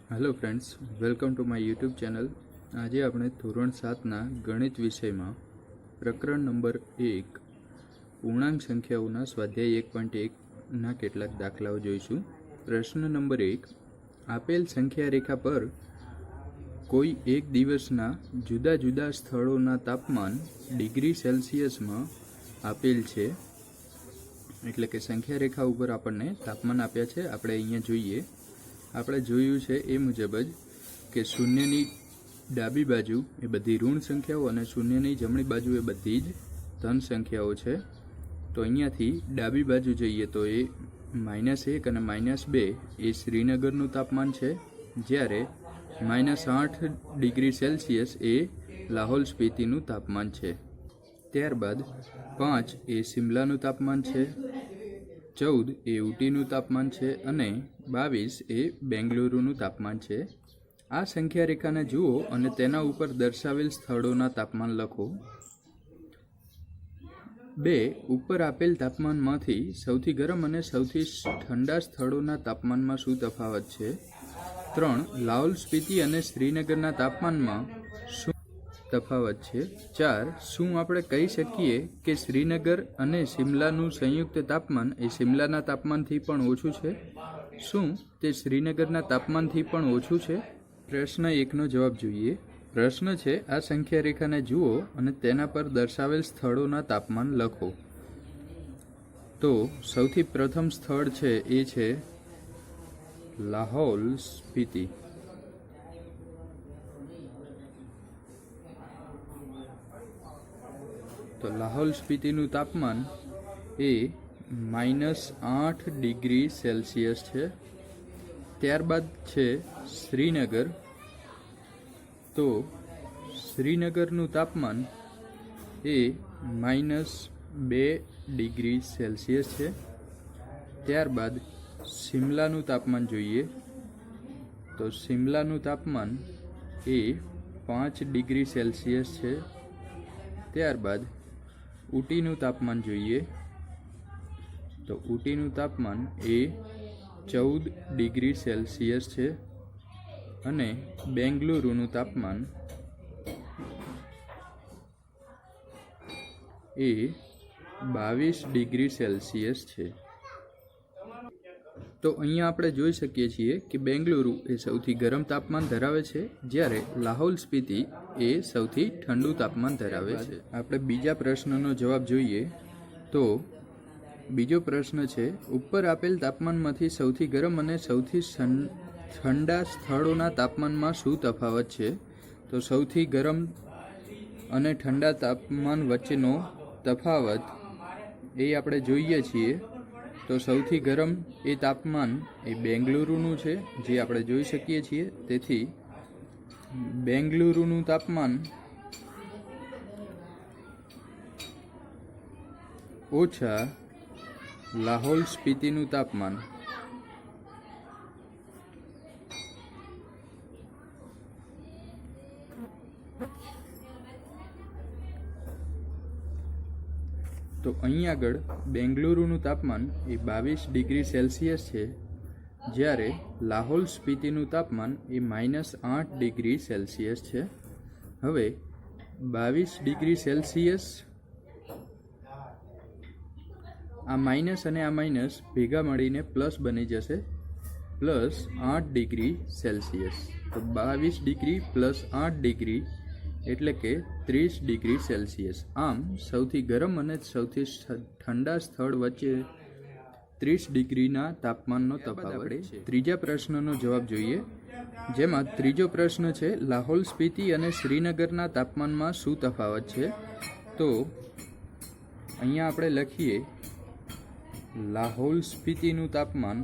Hello friends, welcome to my YouTube channel. आज આપણે ધોરણ 7ના ગણિત વિષયમાં પ્રકરણ નંબર 1 પૂર્ણાંક સંખ્યાઓના સ્વાધ્યાય 1.1ના કેટલાક દાખલાઓ જોઈશું। પ્રશ્ન નંબર 1, આપેલ સંખ્યા રેખા પર કોઈ એક દિવસના જુદા જુદા સ્થળોના તાપમાન ડિગ્રી સેલ્સિયસમાં આપેલ છે। એટલે કે સંખ્યા રેખા ઉપર આપણને તાપમાન આપ્યા છે। આપણે અહીંયા જોઈએ, આપણે જોયું છે એ મુજબ જ કે શૂન્યની ડાબી બાજુ એ બધી ઋણ સંખ્યાઓ અને શૂન્યની જમણી બાજુ એ બધી જ ધન સંખ્યાઓ છે। તો અહીંયાથી ડાબી બાજુ જઈએ તો એ -1 અને -2 એ શ્રીનગરનું તાપમાન છે, જ્યારે -8 ડિગ્રી સેલ્સિયસ એ લાહોલ સ્પીતિનું તાપમાન છે। ત્યારબાદ 5 એ શિમલાનું તાપમાન છે, 14 એ ઉટીનું તાપમાન છે અને 22 એ બેંગલુરુનું તાપમાન છે। આ સંખ્યા રેખાને જુઓ અને તેના ઉપર દર્શાવેલ સ્થળોના તાપમાન લખો। 2 ઉપર આપેલ તાપમાનમાંથી સૌથી ગરમ અને સૌથી ઠંડા સ્થળોના તાપમાનમાં શું તફાવત છે? 3 લાહોલ સ્પીતિ અને શ્રીનગરના તાપમાનમાં શું તફાવત છે? 4 શું આપણે કહી શકીએ કે શ્રીનગર અને શિમલાનું સંયુક્ત તાપમાન એ શિમલાના તાપમાનથી પણ ઓછું છે? શું તે શ્રીનગરના તાપમાનથી પણ ઓછું છે? પ્રશ્ન 1નો જવાબ જોઈએ। પ્રશ્ન છે, આ સંખ્યા રેખાને જુઓ અને તેના પર દર્શાવેલ સ્થળોના તાપમાન લખો। તો સૌથી પ્રથમ સ્થળ છે એ છે લાહોલ સ્પીતિ। તો લાહોલ સ્પીતિનું તાપમાન એ -8 ડિગ્રી સેલ્સિયસ છે। ત્યારબાદ છે શ્રીનગર। તો શ્રીનગરનું તાપમાન એ -2 ડિગ્રી સેલ્સિયસ છે। ત્યારબાદ શિમલાનું તાપમાન જોઈએ, તો શિમલાનું તાપમાન એ 5 ડિગ્રી સેલ્સિયસ છે। ત્યારબાદ ઉટીનું તાપમાન જોઈએ, તો ઉટીનું તાપમાન એ 14 ડિગ્રી સેલ્સિયસ છે અને બેંગલુરુનું તાપમાન એ 22 ડિગ્રી સેલ્સિયસ છે। તો અહીંયા આપણે જોઈ શકીએ છીએ કે બેંગલુરુ એ સૌથી ગરમ તાપમાન ધરાવે છે, જ્યારે લાહોલ સ્પીતિ એ સૌથી ઠંડુ તાપમાન ધરાવે છે। આપણે બીજા પ્રશ્નનો જવાબ જોઈએ। તો બીજો પ્રશ્ન છે, ઉપર આપેલ તાપમાનમાંથી સૌથી ગરમ અને સૌથી ઠંડા સ્થળોના તાપમાનમાં શું તફાવત છે? તો સૌથી ગરમ અને ઠંડા તાપમાન વચ્ચેનો તફાવત એ આપણે જોઈએ છીએ। તો સૌથી ગરમ એ તાપમાન એ બેંગલુરુનું છે, જે આપણે જોઈ શકીએ છીએ। તેથી બેંગલુરુનું તાપમાન ઓછા લાહોલ સ્પીતિનું તાપમાન। તો અહીં આગળ બેંગલુરુનું તાપમાન એ 22 ડિગ્રી સેલ્સિયસ છે, જ્યારે લાહોલ સ્પીતિનું તાપમાન એ -8 ડિગ્રી સેલ્સિયસ છે। હવે 22 ડિગ્રી સેલ્સિયસ, આ માઇનસ અને આ માઇનસ ભેગા મળીને પ્લસ બની જશે, +8 ડિગ્રી સેલ્સિયસ। તો 22 ડિગ્રી +8 ડિગ્રી એટલે કે 30 ડિગ્રી સેલ્સિયસ। આમ સૌથી ગરમ અને સૌથી ઠંડા સ્થળ વચ્ચે 30 ડિગ્રીના તાપમાનનો તફાવત છે। ત્રીજા પ્રશ્નનો જવાબ જોઈએ, જેમાં ત્રીજો પ્રશ્ન છે, લાહોલ સ્પીતિ અને શ્રીનગરના તાપમાનમાં શું તફાવત છે? તો અહીંયા આપણે લખીએ, લાહોલ સ્પીતિનું તાપમાન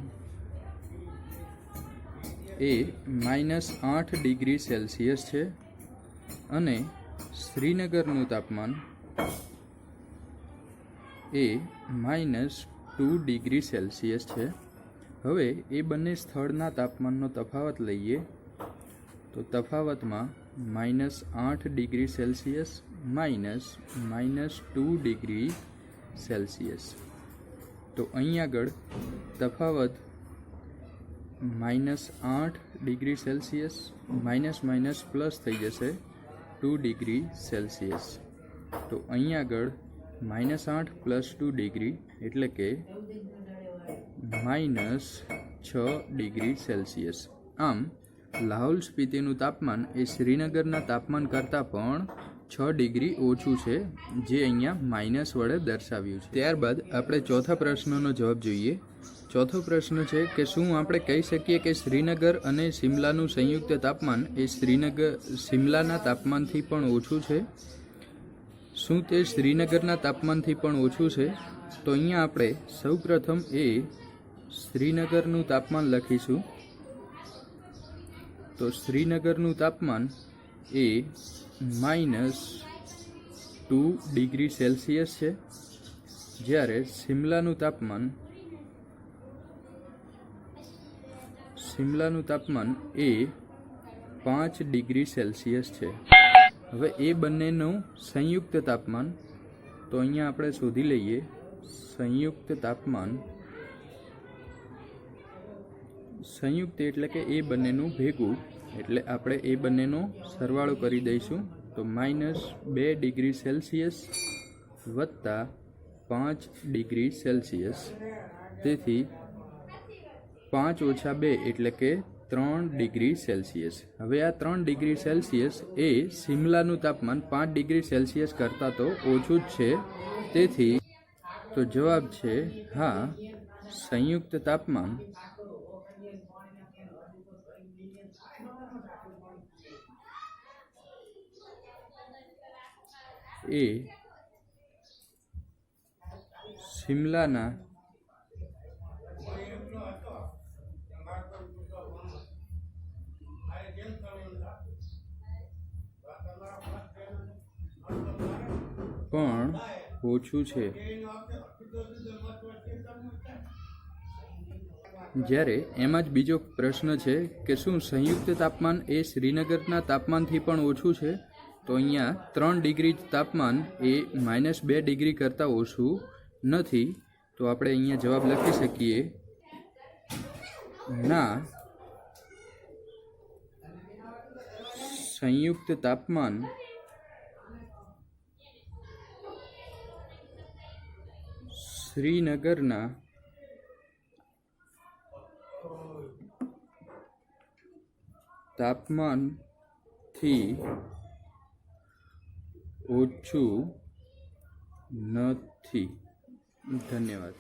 એ -8 ડિગ્રી સેલ્સિયસ છે અને શ્રીનગરનું તાપમાન એ -2 ડિગ્રી સેલ્સિયસ છે। હવે એ બંને સ્થળના તાપમાનનો તફાવત લઈએ, તો તફાવતમાં -8 ડિગ્રી સેલ્સિયસ -2 ડિગ્રી સેલ્સિયસ। તો અહીં આગળ તફાવત -8 degree Celsius, minus minus plus થઈ જશે 2 ડિગ્રી સેલ્સિયસ. તો અહીં આગળ -8 + 2 ડિગ્રી એટલે કે -6 ડિગ્રી સેલ્સિયસ. આમ લાહૌલ સ્પીતિનું તાપમાન એ શ્રીનગરના તાપમાન કરતાં પણ 6 ડિગ્રી ઓછું છે, જે અહીંયા માઇનસ વડે દર્શાવ્યું છે. ત્યારબાદ આપણે ચોથા પ્રશ્નનો જવાબ જોઈએ. ચોથો પ્રશ્ન છે કે શું આપણે કહી શકીએ કે શ્રીનગર અને શિમલાનું સંયુક્ત તાપમાન એ શિમલાના તાપમાનથી પણ ઓછું છે? શું તે શ્રીનગરના તાપમાનથી પણ ઓછું છે? તો અહીંયા આપણે સૌપ્રથમ શ્રીનગરનું તાપમાન લખીશું. તો શ્રીનગરનું તાપમાન એ -2 ડિગ્રી સેલ્સિયસ છે, જ્યારે શિમલાનું તાપમાન એ 5 ડિગ્રી સેલ્સિયસ છે. હવે એ બંનેનું સંયુક્ત તાપમાન તો અહીંયા આપણે શોધી લઈએ. સંયુક્ત તાપમાન, સંયુક્ત એટલે કે એ બંનેનું ભેગું, એટલે આપણે એ બંનેનો સરવાળો કરી દઈશું. તો -2 ડિગ્રી સેલ્સિયસ વત્તા 5 ડિગ્રી સેલ્સિયસ. તેથી 5 - 2 એટલે કે 3 ડિગ્રી સેલ્સિયસ. હવે આ 3 ડિગ્રી સેલ્સિયસ એ શિમલાનું તાપમાન 5 ડિગ્રી સેલ્સિયસ કરતાં તો ઓછું જ છે. તેથી તો જવાબ છે હા, સંયુક્ત તાપમાન એ શિમલાના પણ ઓછું છે. જ્યારે એમાં જ બીજો પ્રશ્ન છે કે શું સંયુક્ત તાપમાન એ શ્રીનગરના તાપમાનથી પણ ઓછું છે? તો અહીંયા 3 ડિગ્રી તાપમાન એ -2 ડિગ્રી કરતાં ઓછું નથી. તો આપણે અહીંયા જવાબ લખી શકીએ ના, સંયુક્ત તાપમાન શ્રીનગરના તાપમાનથી ઓછું નથી. ધન્યવાદ.